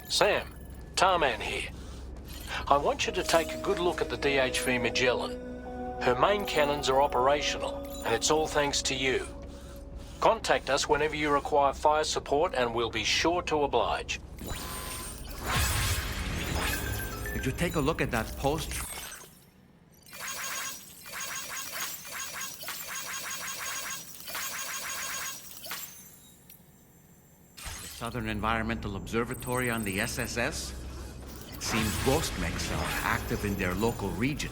Sam, Tarman here. I want you to take a good look at the DHV Magellan. Her main cannons are operational, and it's all thanks to you. Contact us whenever you require fire support, and we'll be sure to oblige. Did you take a look at that post? The Southern Environmental Observatory on the SSS? It seems ghost mechs are active in their local region,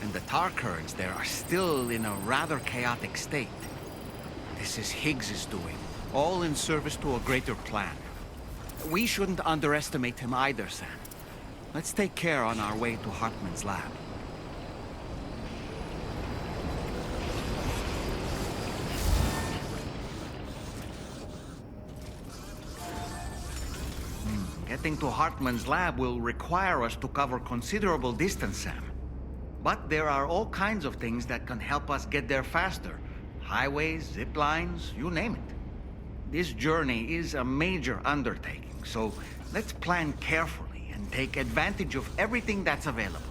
and the tar currents there are still in a rather chaotic state. This is Higgs's doing, all in service to a greater plan. We shouldn't underestimate him either, Sam. Let's take care on our way to Hartman's lab. Getting to Hartman's lab will require us to cover considerable distance, Sam. But there are all kinds of things that can help us get there faster. Highways, zip lines, you name it. This journey is a major undertaking, so let's plan carefully and take advantage of everything that's available.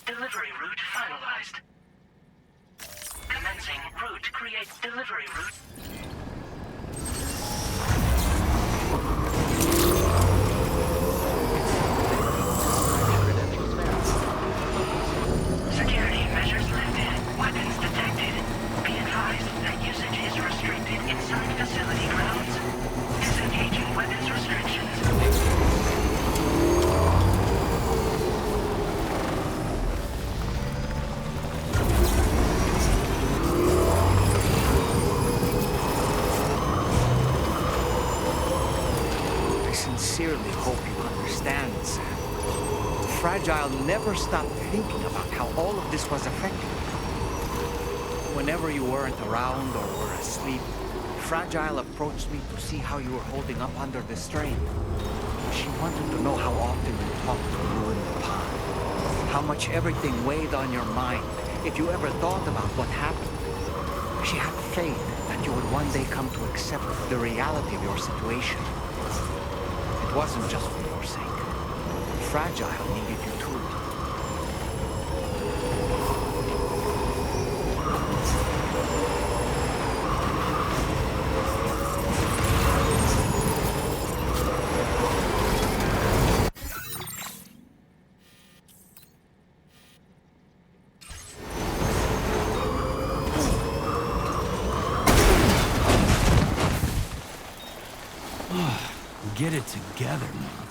Delivery route finalized. Commencing route create delivery route. Security measures lifted. Weapons detected. Be advised that usage is restricted inside facility grounds. Disengaging weapons restrictions. Sincerely hope you understand, Sam. Fragile never stopped thinking about how all of this was affecting you. Whenever you weren't around or were asleep, Fragile approached me to see how you were holding up under the strain. She wanted to know how often you talked to you in the pond, how much everything weighed on your mind, if you ever thought about what happened. She had faith that you would one day come to accept the reality of your situation. It wasn't just for your sake. Fragile needed you too. Get it together, man.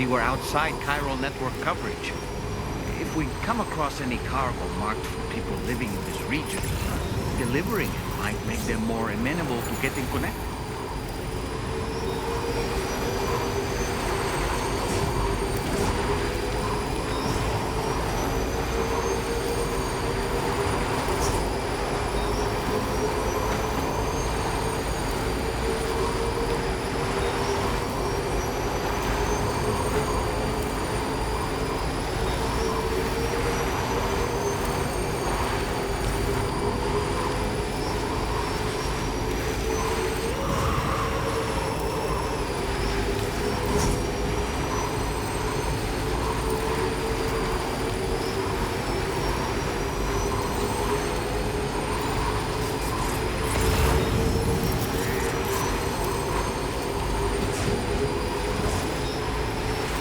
See, we're outside chiral network coverage. If we come across any cargo marked for people living in this region, delivering it might make them more amenable to getting connected.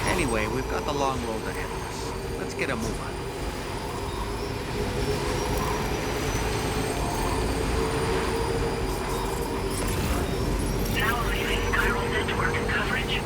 Anyway, we've got the long road ahead of us. Let's get a move on. Now leaving chiral network coverage.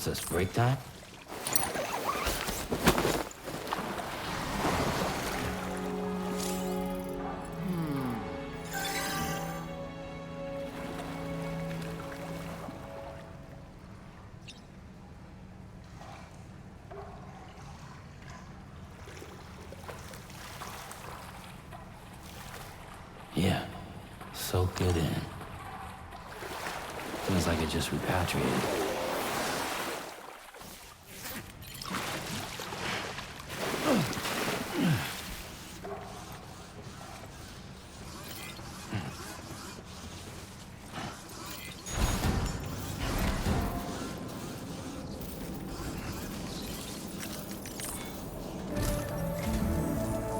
What's this, break time? Yeah, soak it in. Feels like it just repatriated.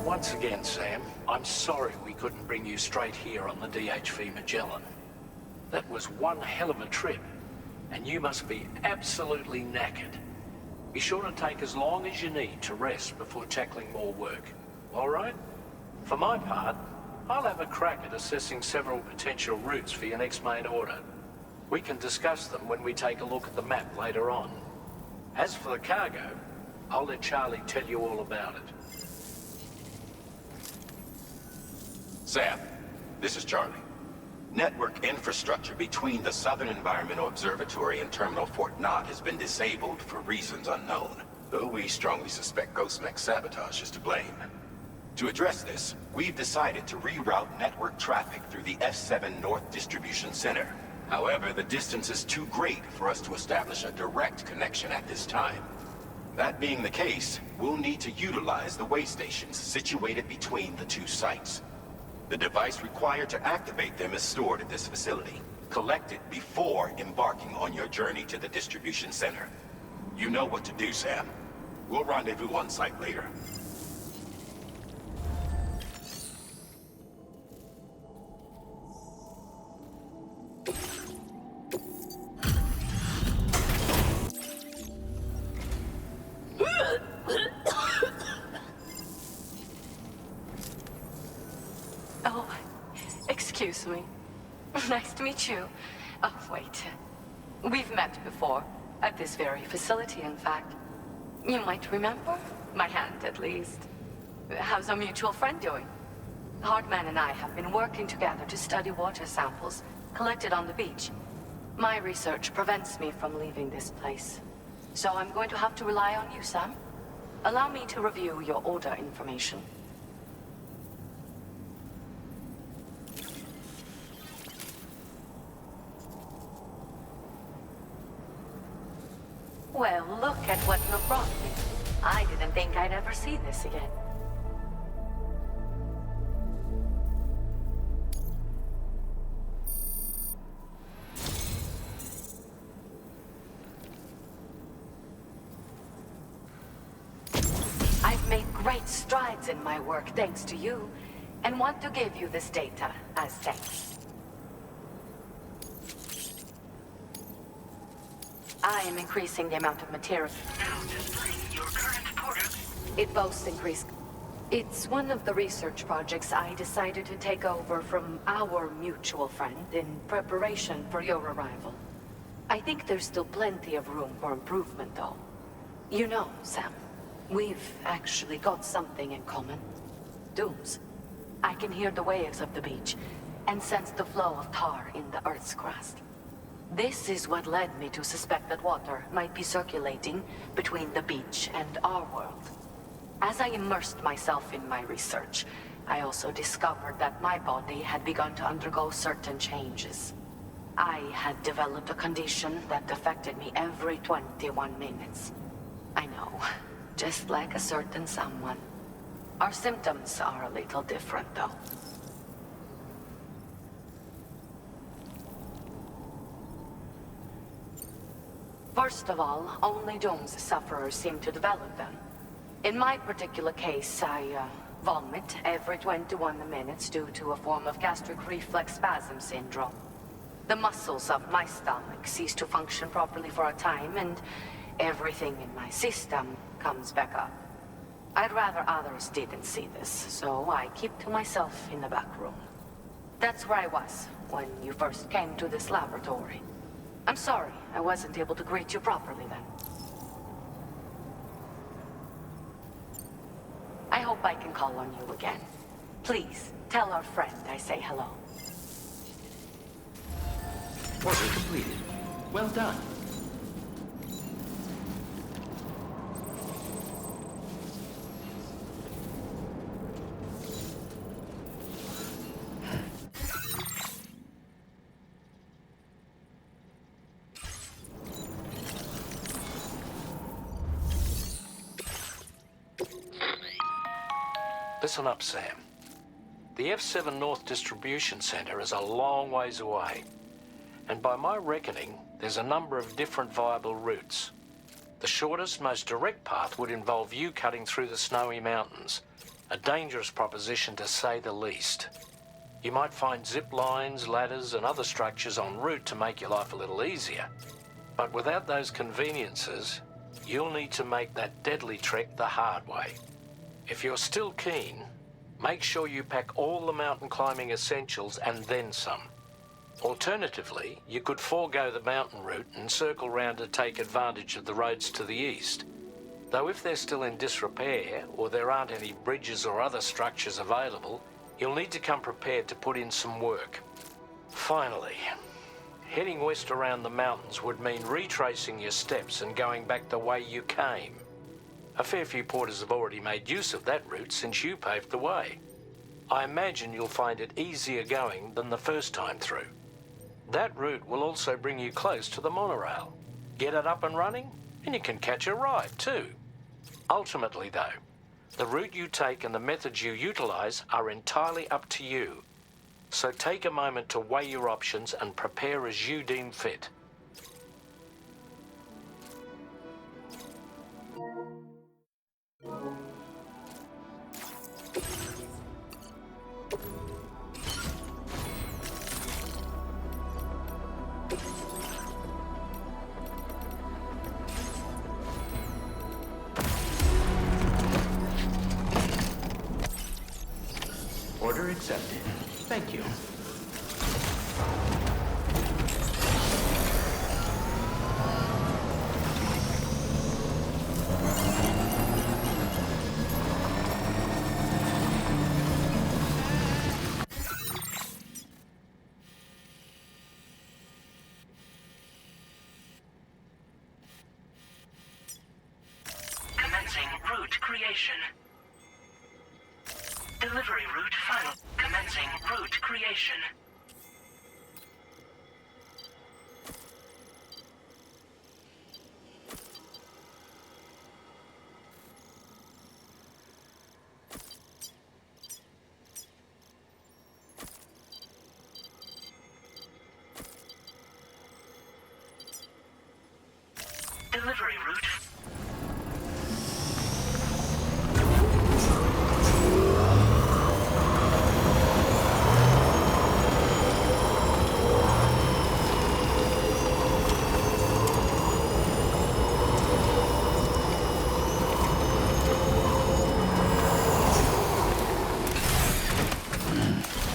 Once again, Sam, I'm sorry we couldn't bring you straight here on the DHV Magellan. That was one hell of a trip, and you must be absolutely knackered. Be sure to take as long as you need to rest before tackling more work. All right? For my part, I'll have a crack at assessing several potential routes for your next main order. We can discuss them when we take a look at the map later on. As for the cargo, I'll let Charlie tell you all about it. Sam, this is Charlie. Network infrastructure between the Southern Environmental Observatory and Terminal Fort Knott has been disabled for reasons unknown, though we strongly suspect Ghostmech's sabotage is to blame. To address this, we've decided to reroute network traffic through the F7 North Distribution Center. However, the distance is too great for us to establish a direct connection at this time. That being the case, we'll need to utilize the way stations situated between the two sites. The device required to activate them is stored at this facility. Collect it before embarking on your journey to the distribution center. You know what to do, Sam. We'll rendezvous on site later. Oh, excuse me. Nice to meet you. Oh, wait. We've met before. At this very facility, in fact. You might remember? My hand, at least. How's our mutual friend doing? Hardman and I have been working together to study water samples collected on the beach. My research prevents me from leaving this place. So I'm going to have to rely on you, Sam. Allow me to review your order information. Well, look at what you brought me. I didn't think I'd ever see this again. I've made great strides in my work thanks to you, and want to give you this data as thanks. I am increasing the amount of material. Now displaying your current order. It boasts increased. It's one of the research projects I decided to take over from our mutual friend in preparation for your arrival. I think there's still plenty of room for improvement, though. You know, Sam, we've actually got something in common. Dooms. I can hear the waves of the beach and sense the flow of tar in the Earth's crust. This is what led me to suspect that water might be circulating between the beach and our world. As I immersed myself in my research, I also discovered that my body had begun to undergo certain changes. I had developed a condition that affected me every 21 minutes. I know, just like a certain someone. Our symptoms are a little different, though. First of all, only Doom's sufferers seem to develop them. In my particular case, I vomit every 21 minutes due to a form of gastric reflex spasm syndrome. The muscles of my stomach cease to function properly for a time, and everything in my system comes back up. I'd rather others didn't see this, so I keep to myself in the back room. That's where I was when you first came to this laboratory. I'm sorry I wasn't able to greet you properly then. I hope I can call on you again. Please, tell our friend I say hello. Order completed. Well done. Listen up, Sam. The F7 North Distribution Center is a long ways away. And by my reckoning, there's a number of different viable routes. The shortest, most direct path would involve you cutting through the snowy mountains. A dangerous proposition to say the least. You might find zip lines, ladders, and other structures en route to make your life a little easier. But without those conveniences, you'll need to make that deadly trek the hard way. If you're still keen, make sure you pack all the mountain climbing essentials and then some. Alternatively, you could forego the mountain route and circle round to take advantage of the roads to the east. Though if they're still in disrepair, or there aren't any bridges or other structures available, you'll need to come prepared to put in some work. Finally, heading west around the mountains would mean retracing your steps and going back the way you came. A fair few porters have already made use of that route since you paved the way. I imagine you'll find it easier going than the first time through. That route will also bring you close to the monorail. Get it up and running, and you can catch a ride too. Ultimately though, the route you take and the methods you utilize are entirely up to you. So take a moment to weigh your options and prepare as you deem fit. Order accepted. Thank you. Commencing route creation. Delivery route final. Commencing route creation. Delivery route.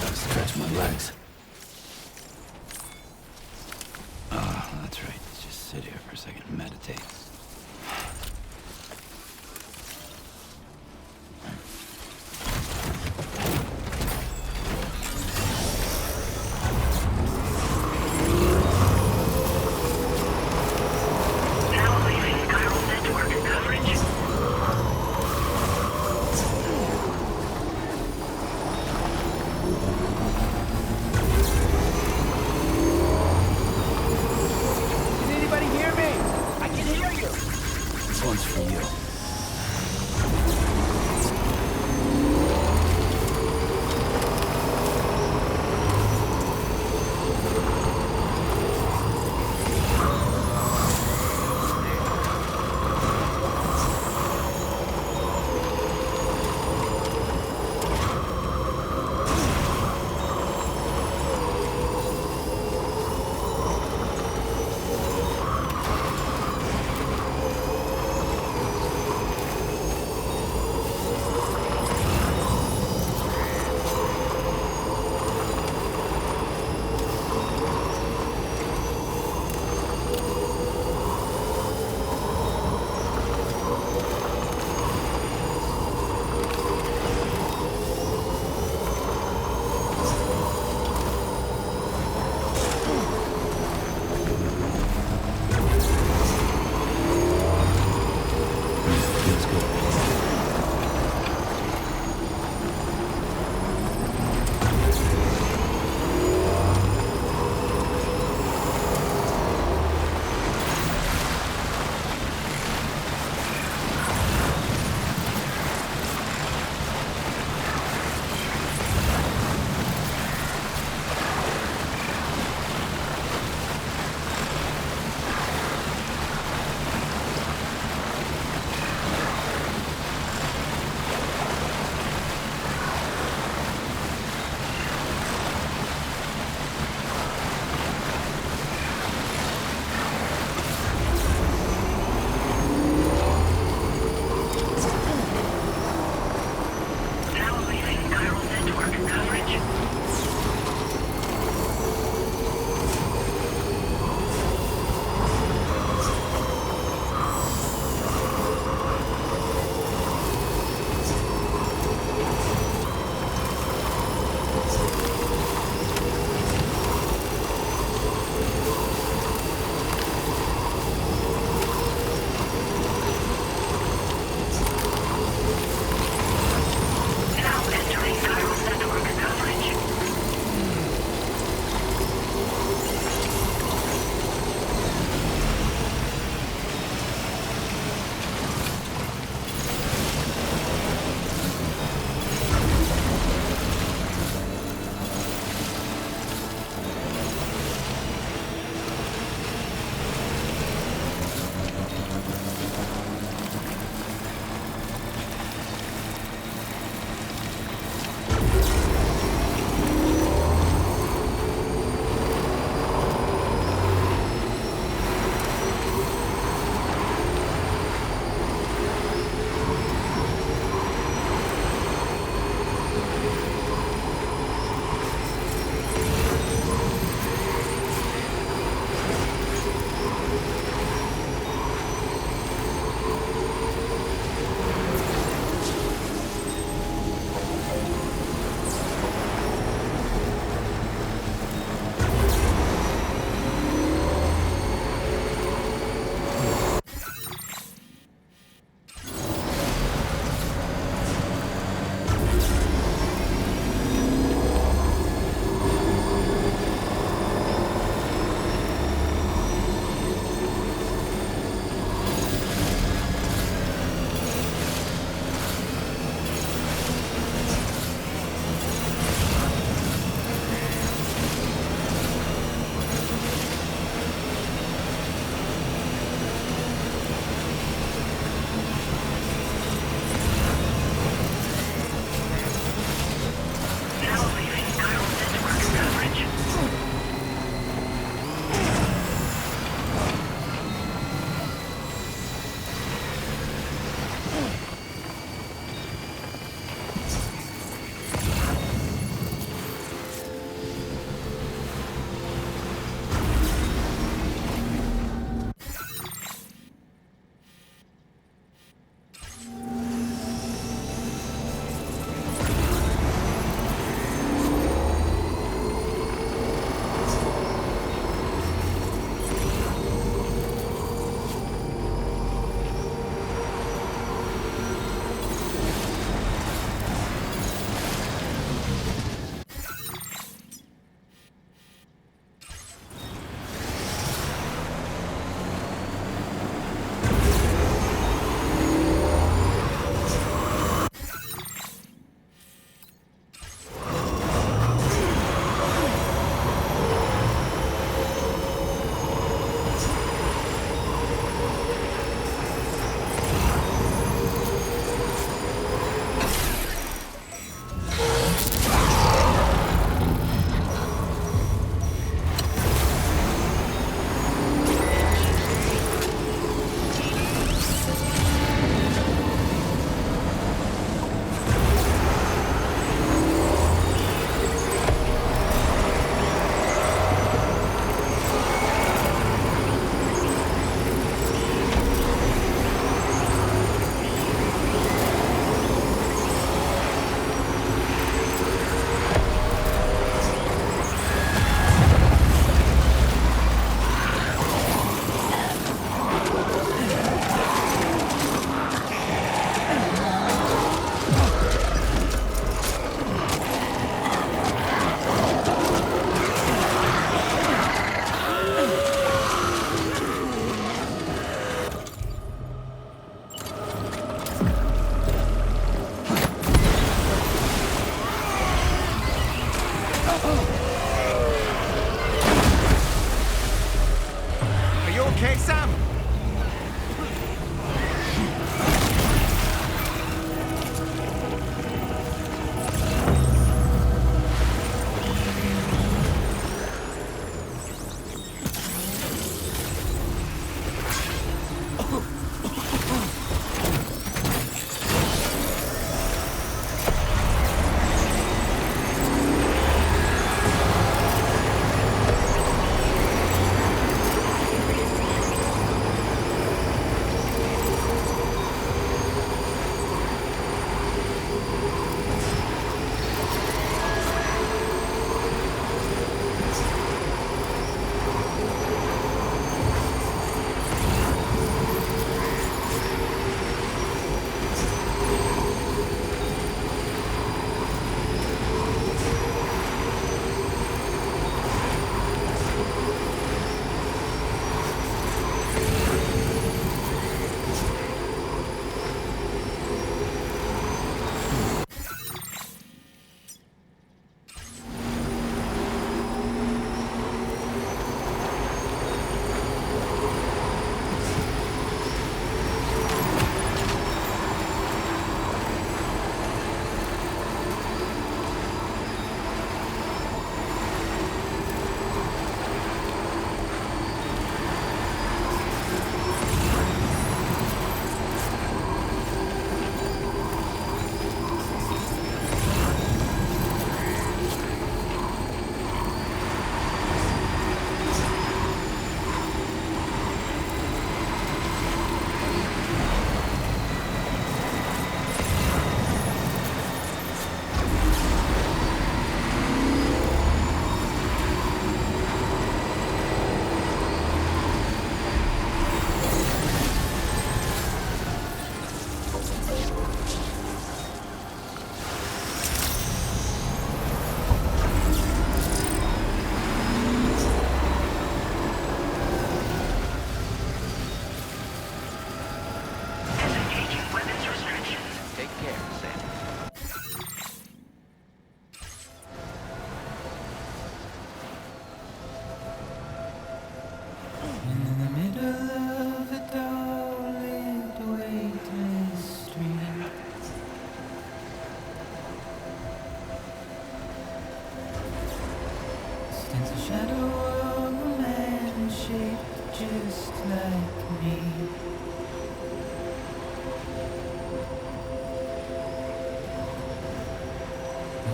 Gotta stretch my legs. Oh, that's right. Just sit here for a second and meditate.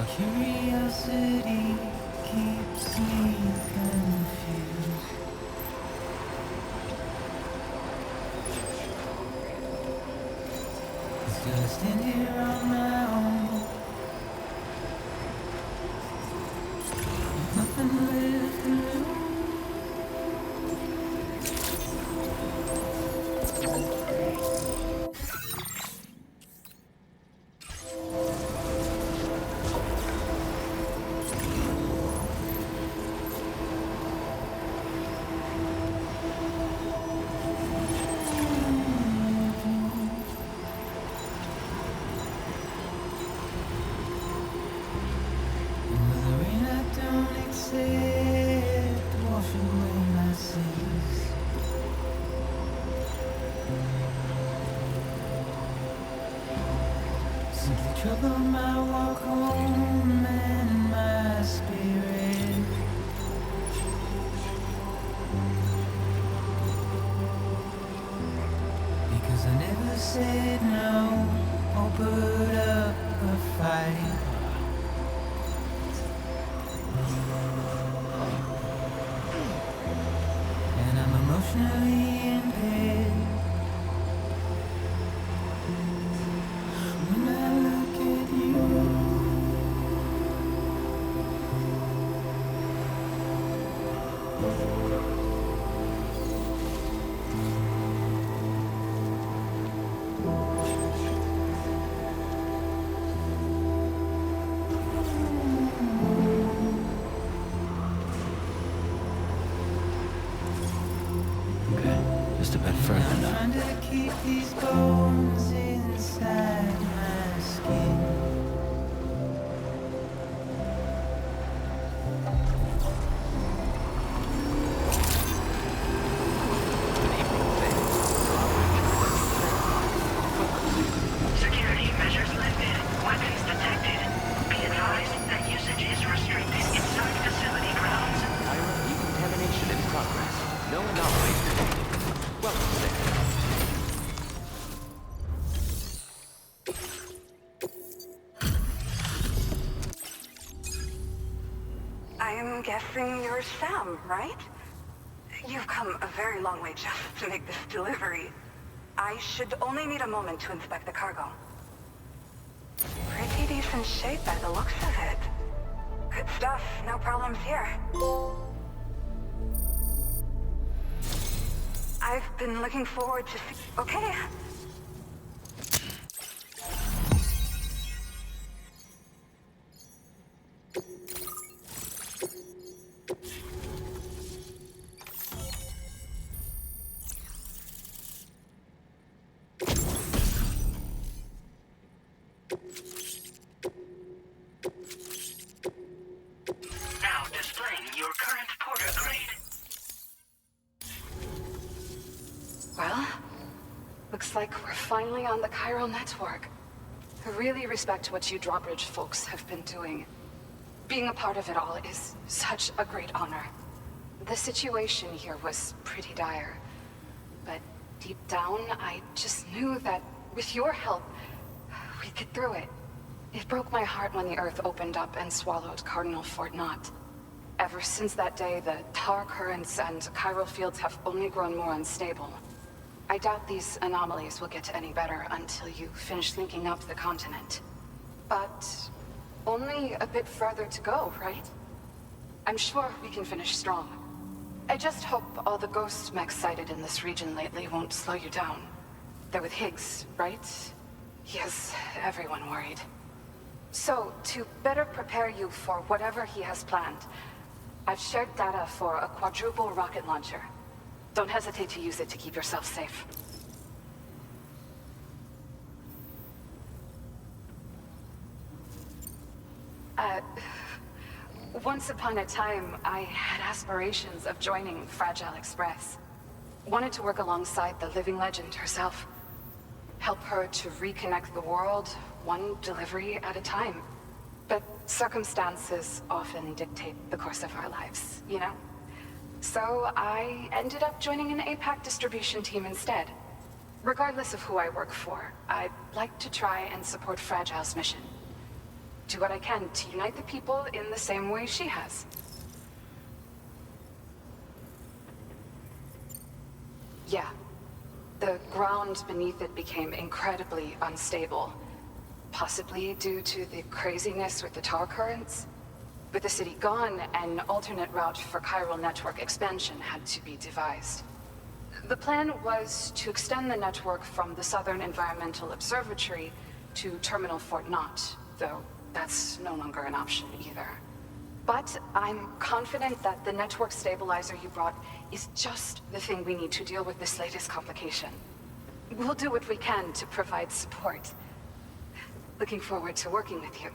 Your curiosity keeps me confused. Still I stand here on my own. Nothing left to lose. Trouble my walk home and my spirit. Because I never said no or put up a fight. And I'm emotionally impaired. When I look at you, Okay, just a bit further I'm now. trying to keep these bones inside my skin. Security measures lifted. Weapons detected. Be advised that usage is restricted inside facility grounds. Chiral decontamination in progress. No anomalies detected. Welcome there. I'm guessing you're Sam, right? You've come a very long way just to make this delivery. I should only need a moment to inspect the cargo. Pretty decent shape by the looks of it. Good stuff, no problems here. I've been looking forward to okay. Now displaying your current porter grade. Well, looks like we're finally on the chiral network. I really respect what you drawbridge folks have been doing. Being a part of it all is such a great honor. The situation here was pretty dire, but deep down, I just knew that with your help, we'd get through it. It broke my heart when the Earth opened up and swallowed Cardinal Fort Knott. Ever since that day, the tar currents and chiral fields have only grown more unstable. I doubt these anomalies will get any better until you finish linking up the continent. But only a bit further to go, right? I'm sure we can finish strong. I just hope all the ghost mechs sighted in this region lately won't slow you down. They're with Higgs, right? He has everyone worried. So, to better prepare you for whatever he has planned, I've shared data for a quadruple rocket launcher. Don't hesitate to use it to keep yourself safe. Once upon a time, I had aspirations of joining Fragile Express. Wanted to work alongside the living legend herself. Help her to reconnect the world, one delivery at a time. But circumstances often dictate the course of our lives, you know? So I ended up joining an APAC distribution team instead. Regardless of who I work for, I'd like to try and support Fragile's mission. do what I can to unite the people in the same way she has. Yeah. The ground beneath it became incredibly unstable. Possibly due to the craziness with the tar currents. With the city gone, an alternate route for chiral network expansion had to be devised. The plan was to extend the network from the Southern Environmental Observatory to Terminal Fort Knott, though that's no longer an option either. But I'm confident that the network stabilizer you brought is just the thing we need to deal with this latest complication. We'll do what we can to provide support. Looking forward to working with you.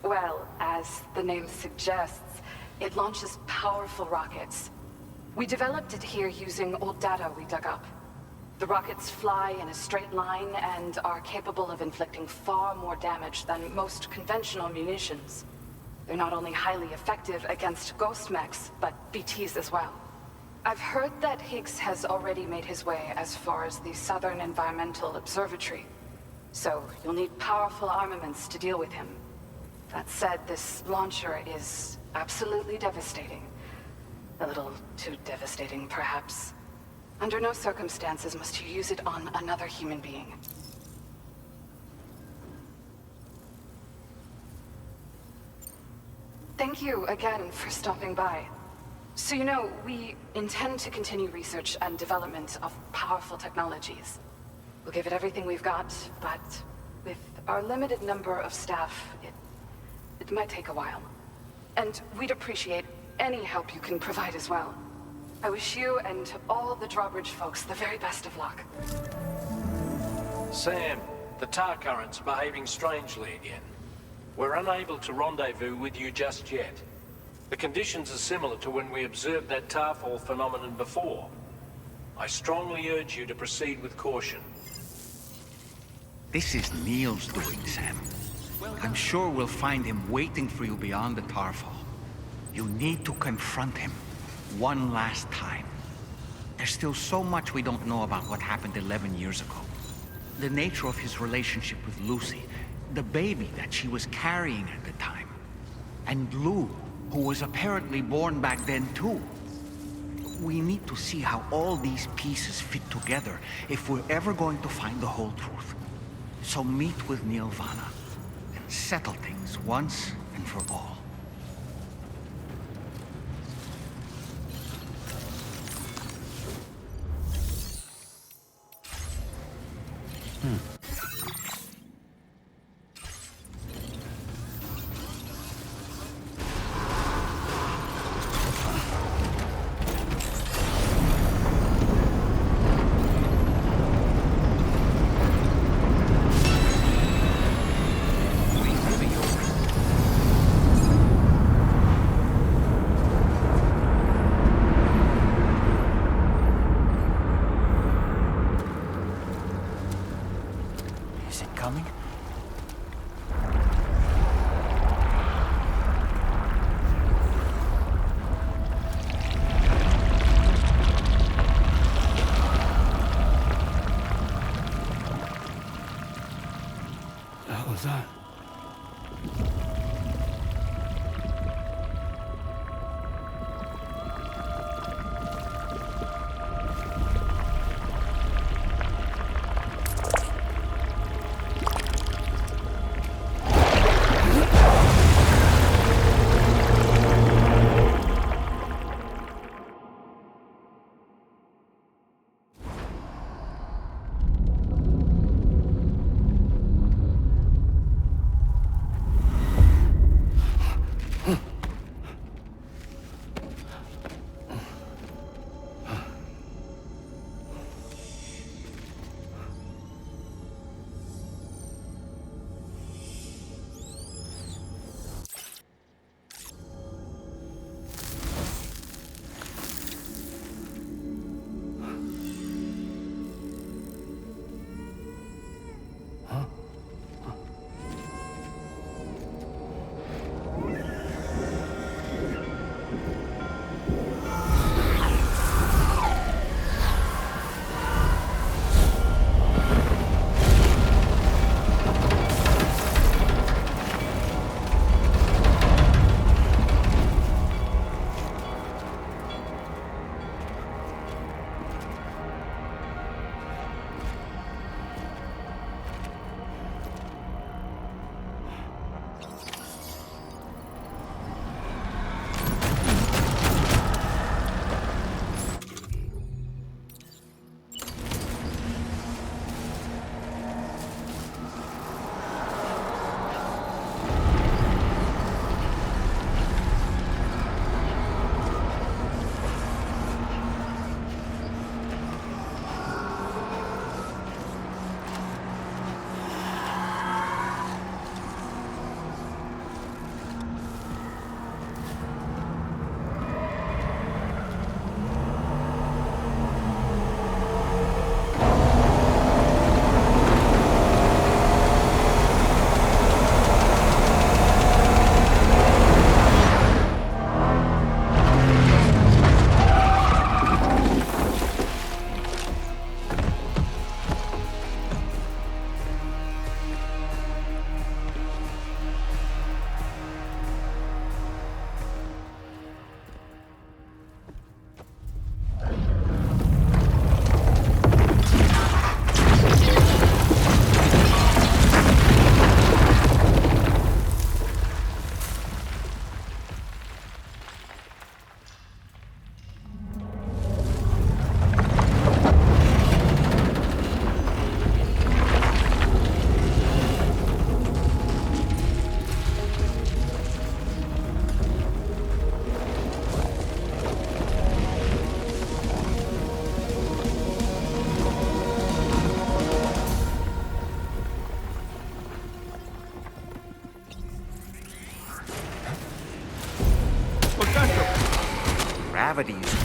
Well, as the name suggests, it launches powerful rockets. We developed it here using old data we dug up. The rockets fly in a straight line and are capable of inflicting far more damage than most conventional munitions. They're not only highly effective against ghost mechs, but BTs as well. I've heard that Higgs has already made his way as far as the Southern Environmental Observatory. So you'll need powerful armaments to deal with him. That said, this launcher is absolutely devastating. A little too devastating, perhaps. Under no circumstances must you use it on another human being. Thank you again for stopping by. So you know, we intend to continue research and development of powerful technologies. We'll give it everything we've got, but with our limited number of staff, it might take a while. And we'd appreciate any help you can provide as well. I wish you and all the Drawbridge folks the very best of luck. Sam, the tar current's behaving strangely again. We're unable to rendezvous with you just yet. The conditions are similar to when we observed that tarfall phenomenon before. I strongly urge you to proceed with caution. This is Neil's doing, Sam. I'm sure we'll find him waiting for you beyond the tarfall. You need to confront him one last time. There's still so much we don't know about what happened 11 years ago. The nature of his relationship with Lucy, the baby that she was carrying at the time, and Lou, who was apparently born back then too. We need to see how all these pieces fit together if we're ever going to find the whole truth. So meet with Neil Vanna and settle things once and for all.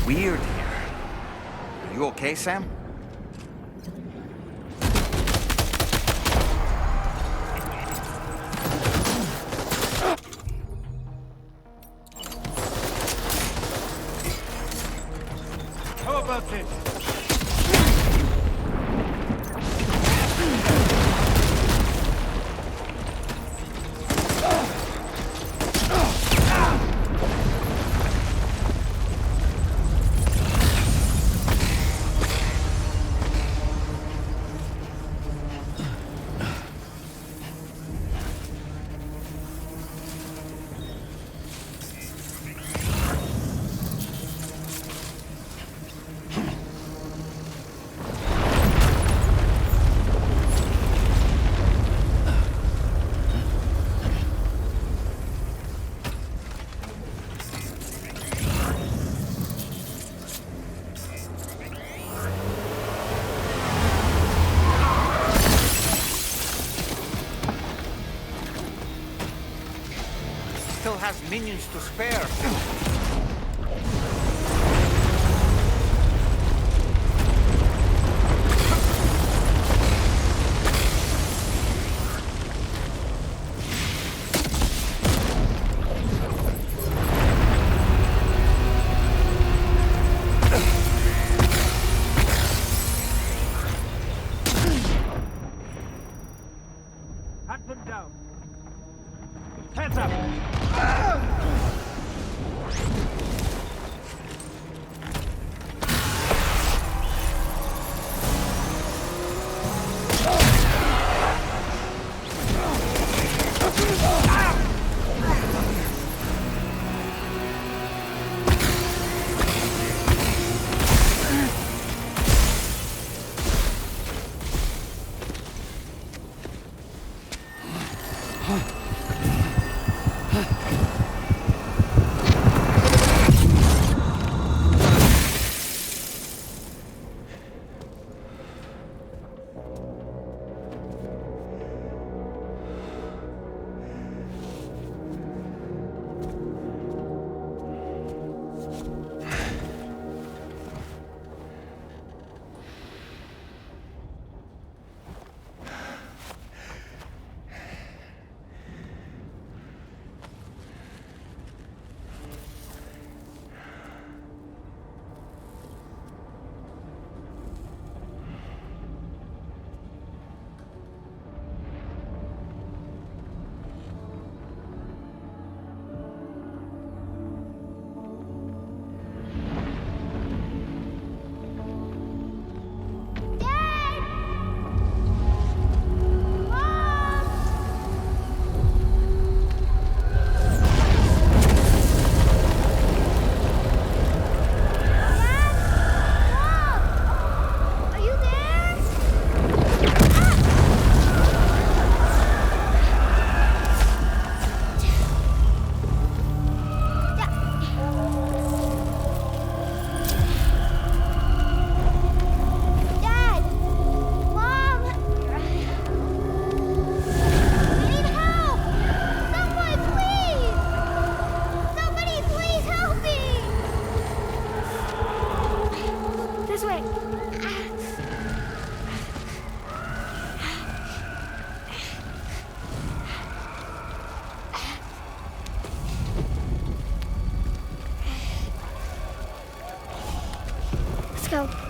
weird here. Are you okay, Sam? How about this? Still has minions to spare. Hunt them down. Hands up! Let's go.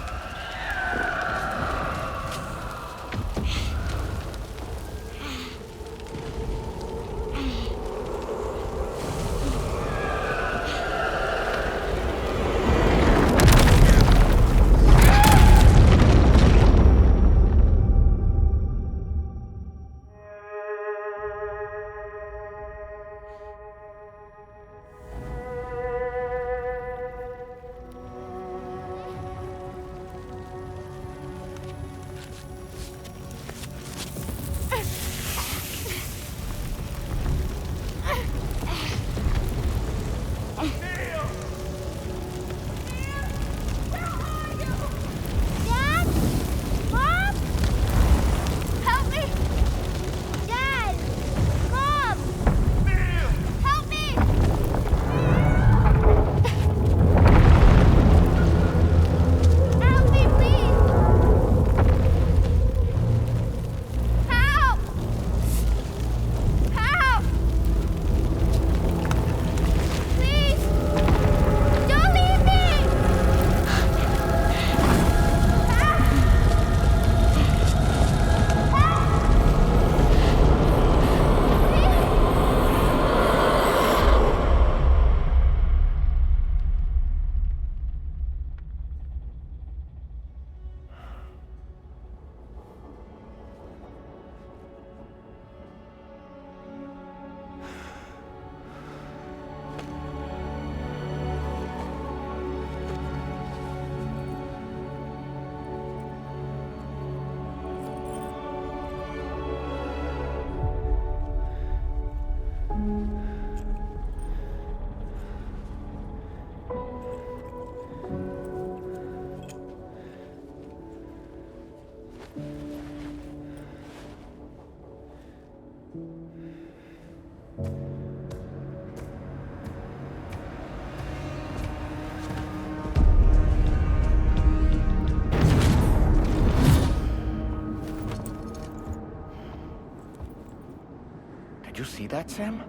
see that, Sam?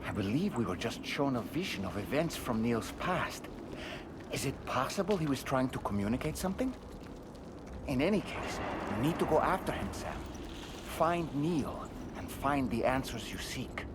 I believe we were just shown a vision of events from Neil's past. Is it possible he was trying to communicate something? In any case, you need to go after him, Sam. Find Neil, and find the answers you seek.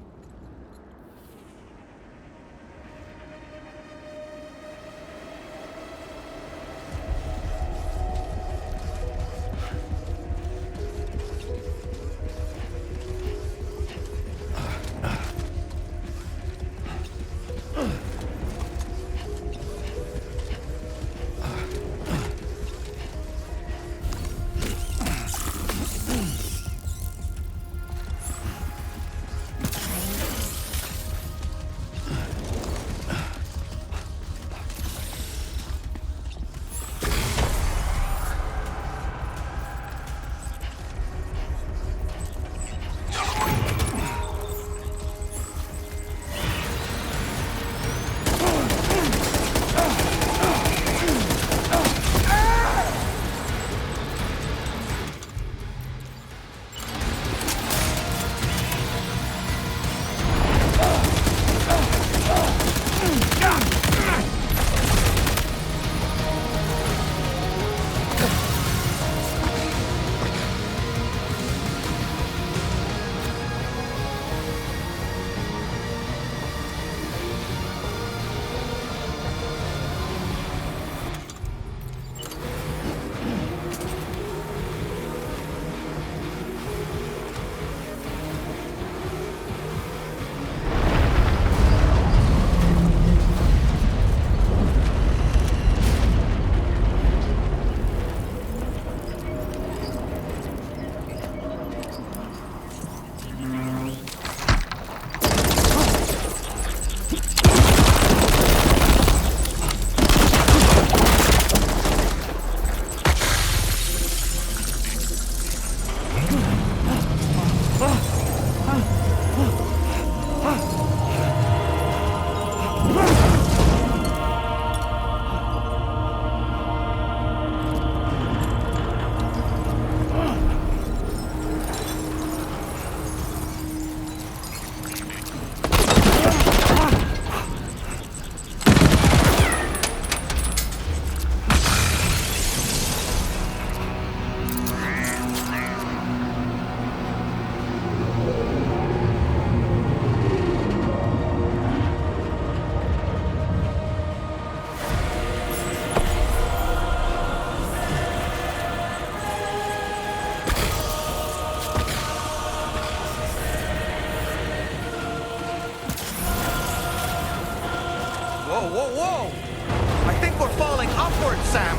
Whoa! I think we're falling upward, Sam!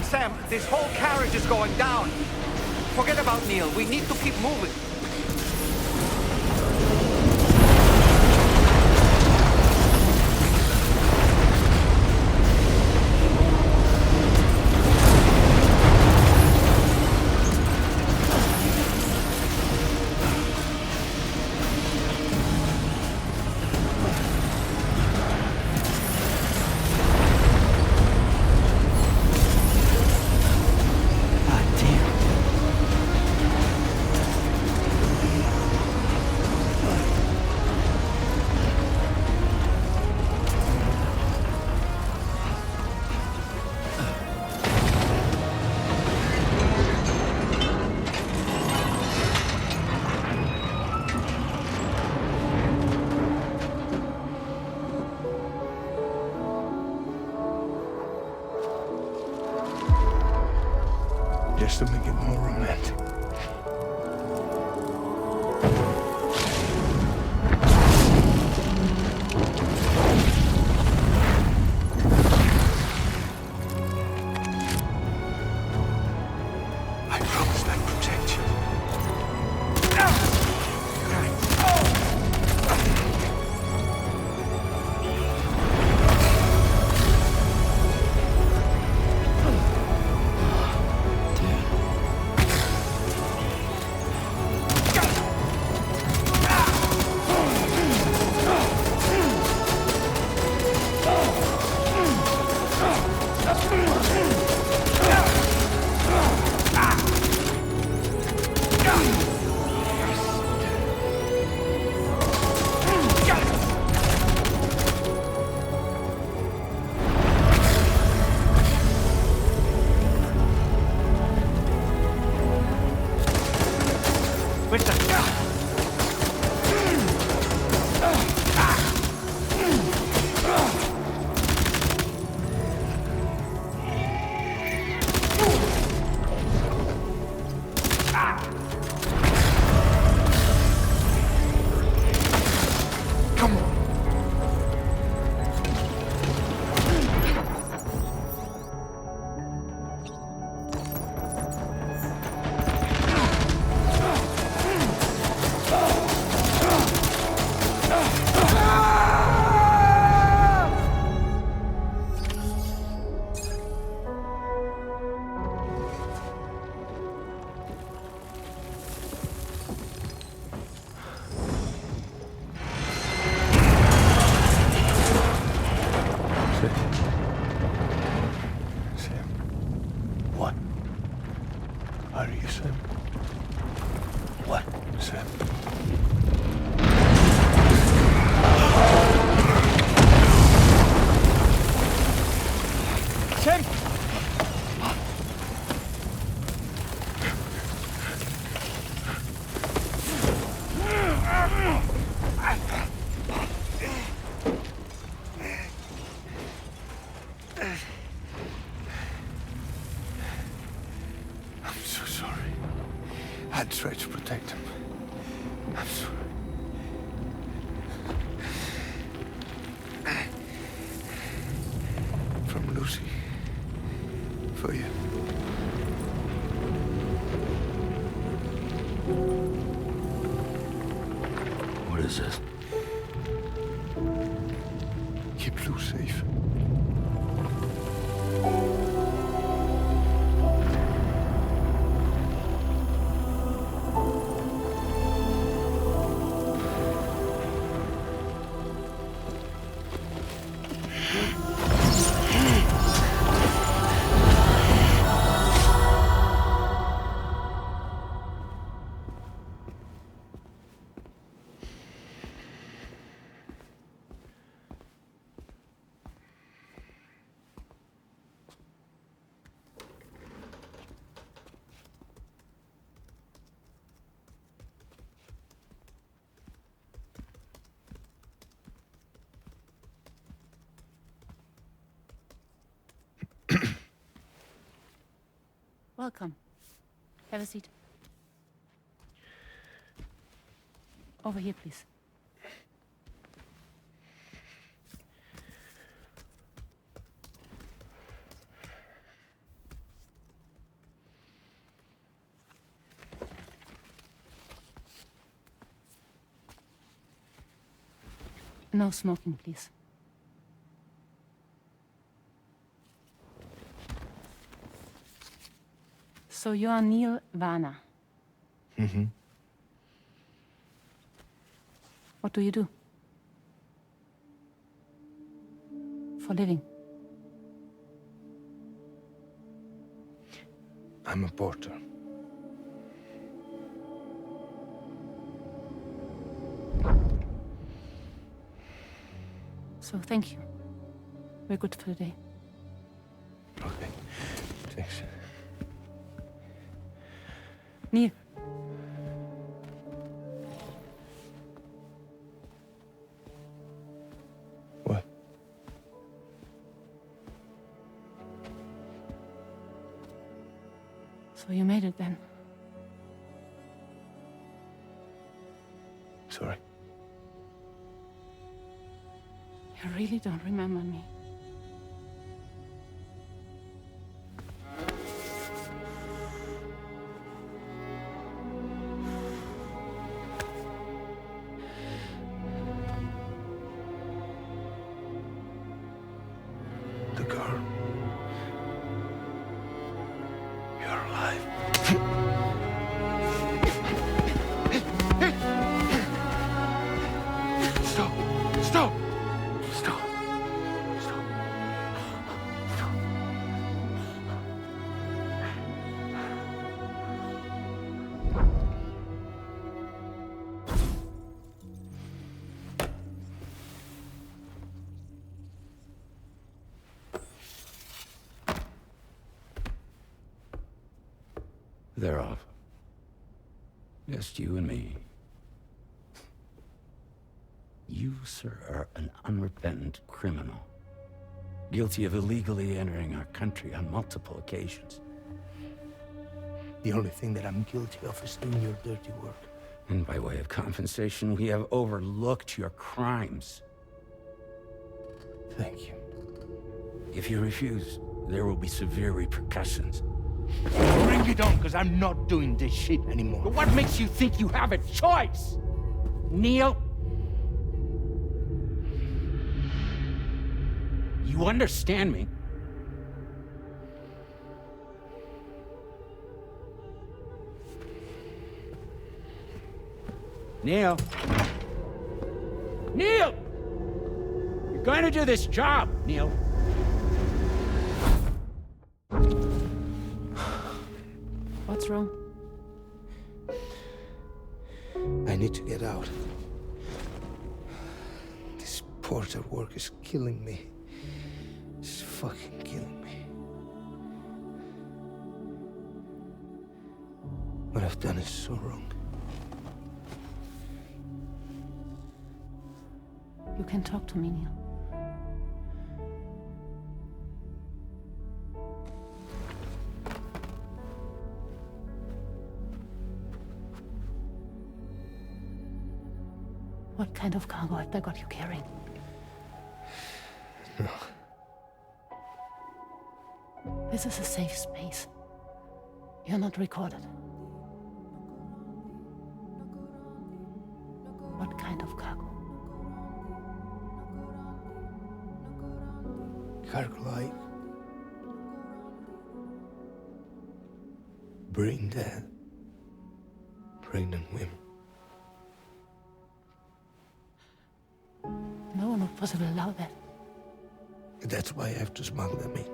Sam, this whole carriage is going down. Forget about Neil. We need to keep moving. Just to make it more romantic. I promised I'd protect you. Come on. I tried to protect him. I'm sorry. From Lucy. For you. What is this? Keep Lou safe. Welcome. Have a seat. Over here, please. No smoking, please. So you are Neil Varner. Mm-hmm. What do you do? For a living? I'm a porter. So thank you. We're good for the day. Okay. Thanks. Neil. What? So you made it then? Sorry. You really don't remember me. The girl. You're alive. Stop! Stop! Stop! Stop! Stop! They're off. Just you and me. You, sir, are an unrepentant criminal. Guilty of illegally entering our country on multiple occasions. The only thing that I'm guilty of is doing your dirty work. And by way of compensation, we have overlooked your crimes. Thank you. If you refuse, there will be severe repercussions. Bring it on, because I'm not doing this shit anymore. But what makes you think you have a choice? Neil? You understand me? Neil? Neil! You're going to do this job, Neil. What's wrong? I need to get out. This porter work is killing me. It's fucking killing me. What I've done is so wrong. You can talk to me, Neil. What kind of cargo have they got you carrying? No. This is a safe space. You're not recorded. What kind of cargo? Cargo like brain dead, pregnant women. No one would possibly allow that. That's why I have to smuggle them in.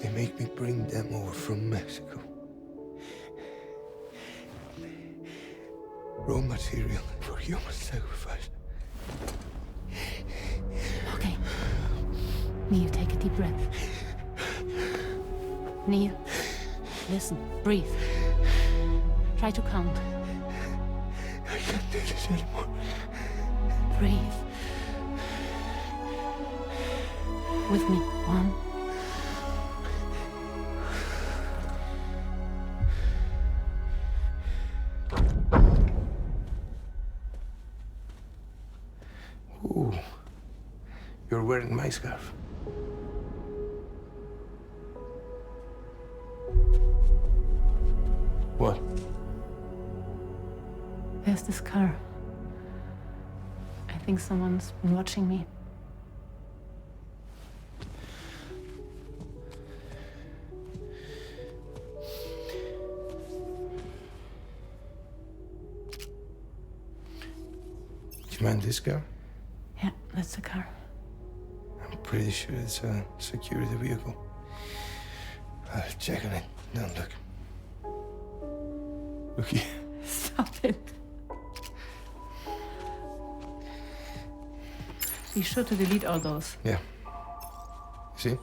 They make me bring them over from Mexico. Raw material for human sacrifice. Okay. Neil, take a deep breath. Neil, listen, breathe. Try to count. I can't do this anymore. Breathe. With me. 1. Ooh, you're wearing my scarf. What? There's this car. I think someone's been watching me. Do you mind this car? Yeah, that's the car. I'm pretty sure it's a security vehicle. I'll check on it. Don't look. Look here. Stop it. Be sure to delete all those. Yeah. See?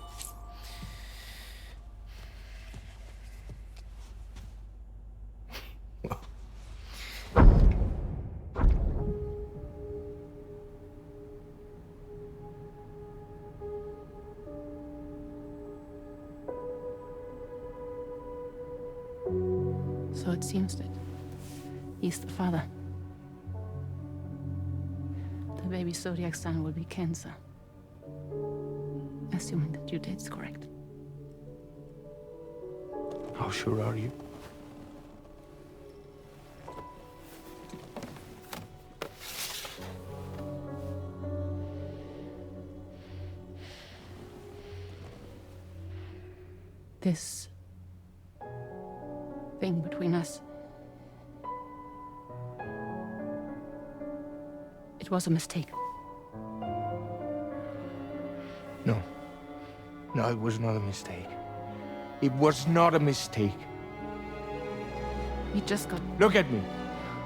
So it seems that he's the father. The baby zodiac sign will be Cancer. Assuming that due date's correct. How sure are you? This thing between us. It was a mistake. No. No, it was not a mistake. It was not a mistake. We just got... Look at me.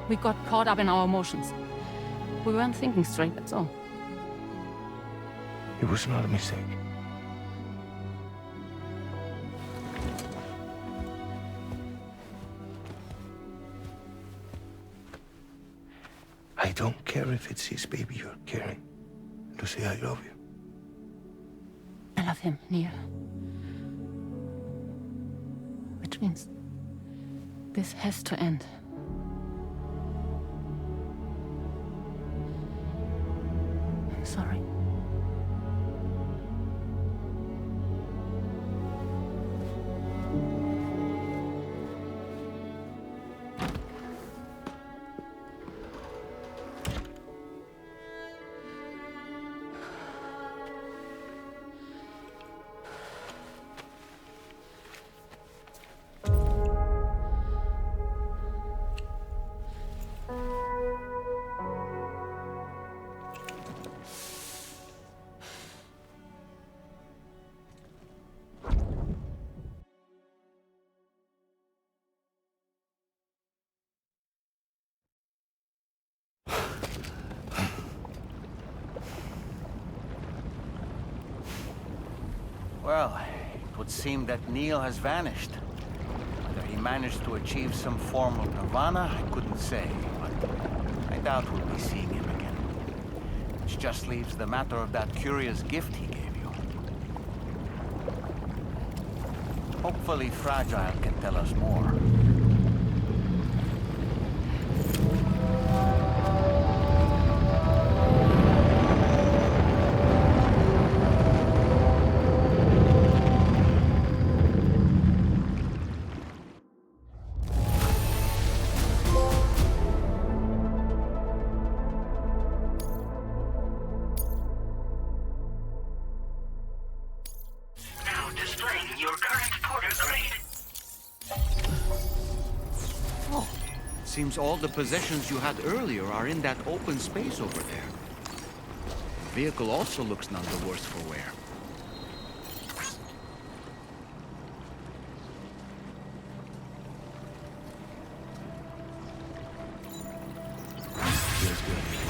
We got caught up in our emotions. We weren't thinking straight, that's all. It was not a mistake. I don't care if it's his baby you're carrying. To say I love you. I love him, Neil. Vince, this has to end. I'm sorry. Well, it would seem that Neil has vanished. Whether he managed to achieve some form of nirvana, I couldn't say, but I doubt we'll be seeing him again. Which just leaves the matter of that curious gift he gave you. Hopefully Fragile can tell us more. Seems all the possessions you had earlier are in that open space over there. The vehicle also looks none the worse for wear. Feels good.